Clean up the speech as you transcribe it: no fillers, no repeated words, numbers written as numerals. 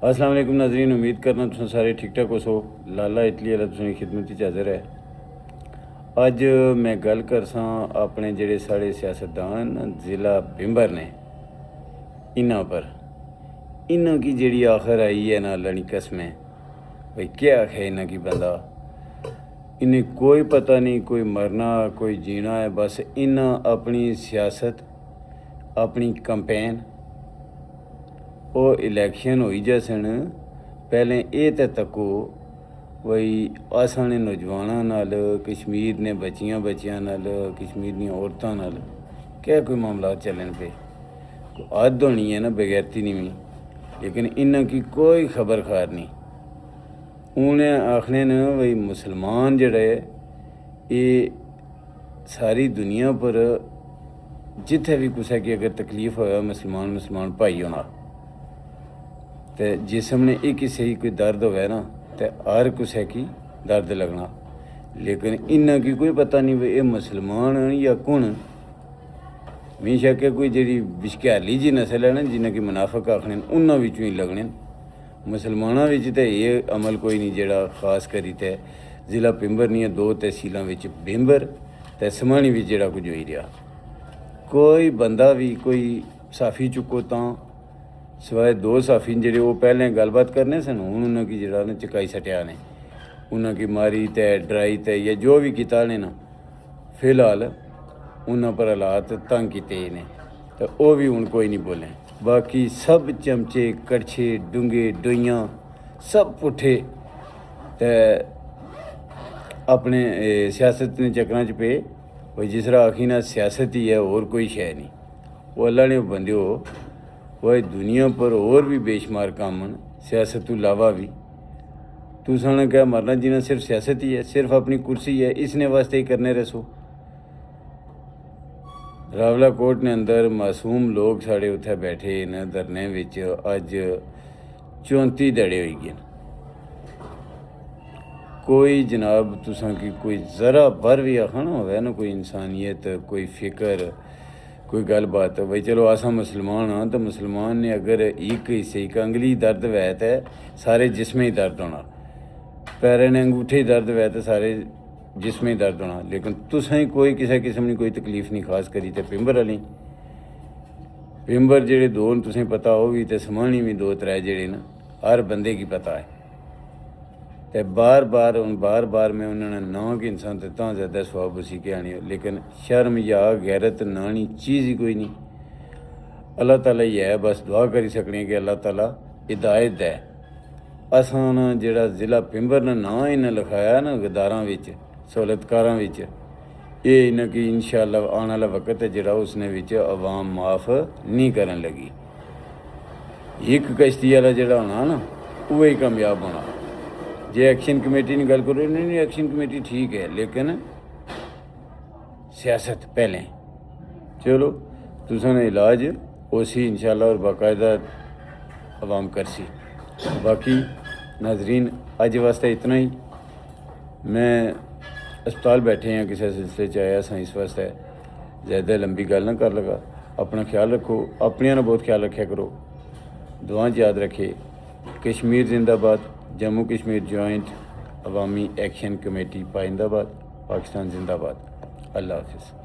अस्सलाम वालेकुम नाज़रीन, उम्मीद करना तुम सारे ठीक ठाक हो। लाला इटली वाला तुम खिदमत च हाज़र है। अज मैं गल करसां अपने जेड़े साढ़े सियासतदान ज़िला बिंबर ने इन्हां पर इन्हां की जेड़ी आखिर आई है ना अल्लाह नी कसमें, भाई क्या आखे इन्हां की बंदा, इन्हें कोई पता नहीं, कोई मरना कोई जीना है। बस इन्हां अपनी सियासत अपनी कंपेन वो इलैक्शन होई जैसन पहले ये तो तको बई असां नौजवानों नाल कश्मीर ने बच्चियां नाल कश्मीर दी औरतां नाल क्या कोई मामला चलन पे। हद होनी है ना बगैरती नहीं भी, लेकिन इन्हां की कोई खबर खार नहीं। उन्हें आखने न भाई मुसलमान जड़े ये सारी दुनिया पर जिथे भी कुछ की अगर तकलीफ होया मुसलमान भाई होना, तो जिसम ने एक किसे ही कोई दर्द होवे ना तो हर कुछ की दर्द लगना। लेकिन इन्ना की कोई पता नहीं ये मुसलमान या कौन। मी शक है कोई जी बिशक्याली जी नस्ल है ना जिन्हें कि मुनाफक आखने उन्होंने विचों ही लगने। मुसलमानों तो ये अमल कोई नहीं जड़ा खास करी तो ज़िला पिंबर नहीं 2 तहसीलों बिंबर तो समानी भी जड़ा कुछ हो ही रहा। कोई बंदा भी कोई साफी चुको तो सिवाय 2 साफी जेडे वो पहले गलबात करने सन, हूँ उन्होंने की जरा ने चकाई सटिया ने उन्होंने की मारी तय डराई तय या जो भी किया ने ना फिलहाल उन्होंने पर हालात तंग किए ने तो वह भी हूँ कोई नहीं बोले। बाकी सब चमचे कड़छे डूंगे डोइयाँ सब पुट्ठे तो अपने सियासत ने चक्कर च पे। भाई जिस तरह आखी ना सियासत ही है और कोई शय नहीं। वो अल्लाह ने बंदे हो वह दुनिया पर और भी बेशुमार काम सियासत तो अलावा भी। तुसा ने क्या मरना जीना सिर्फ सियासत ही है, सिर्फ अपनी कुर्सी है, इसने वास्ते ही करने रसो। रावला कोट ने अंदर मासूम लोग साढ़े उत्थे बैठे न धरने विच अज 34 दड़े हो गए। कोई जनाब तुसा की कोई ज़रा भर भी आखा ना होवे ना कोई इंसानियत कोई फिक्र कोई गलबात। भाई चलो असा मुसलमान हाँ तो मुसलमान ने अगर एक हिस्से एक अंगली दर्द वै तो सारे जिसमें ही दर्द होना, पैरें ने अंगूठे ही दर्द वै तो सारे जिसमें ही दर्द होना। लेकिन तुसें कोई किसी किस्म की कोई तकलीफ नहीं खास करी तो पिंबर वाली पिंबर जेड़े 2 तुसें पता हो भी तो समानी भी 2-3 जेड़े न हर बंदे की पता है। तो बार बार मैं उन्होंने ना कि इंसान तो इतना ज़्यादा स्वाब उसी के आनी, लेकिन शर्म या गैरत नानी चीज़ ही कोई नहीं। अल्लाह ताला ही है, बस दुआ करी सकने कि अल्लाह ताला हिदायत दे। असान जड़ा ज़िला पिंबर ने ना इन्हें लिखाया ना गदारां विच सहूलतकारां विच ये इन्हें कि इंशाअल्लाह आने वाला वक्त है जड़ा उसने विच अवाम माफ़ नहीं करन लगी। एक कश्ती वाला जड़ा होना ना वही कामयाब होना। जे एक्शन कमेटी की गल करो नहीं एक्शन कमेटी ठीक है लेकिन सियासत पहले। चलो तुसा ने इलाज उसी इंशाअल्लाह और बाकायदा अवाम करसी। बाकी नाजरीन अज वास्ते इतना ही। मैं अस्पताल बैठे हैं किसी सिलसिले च आया सा, इस वास्ते ज़्यादा लंबी गल ना कर लगा। अपना ख्याल रखो, अपनिया ने बहुत ख्याल रखा करो, दुआ याद रखे। कश्मीर जिंदाबाद, जम्मू कश्मीर जॉइंट अवामी एक्शन कमेटी पाइंदाबाद, पाकिस्तान जिंदाबाद। अल्लाह हाफिज़।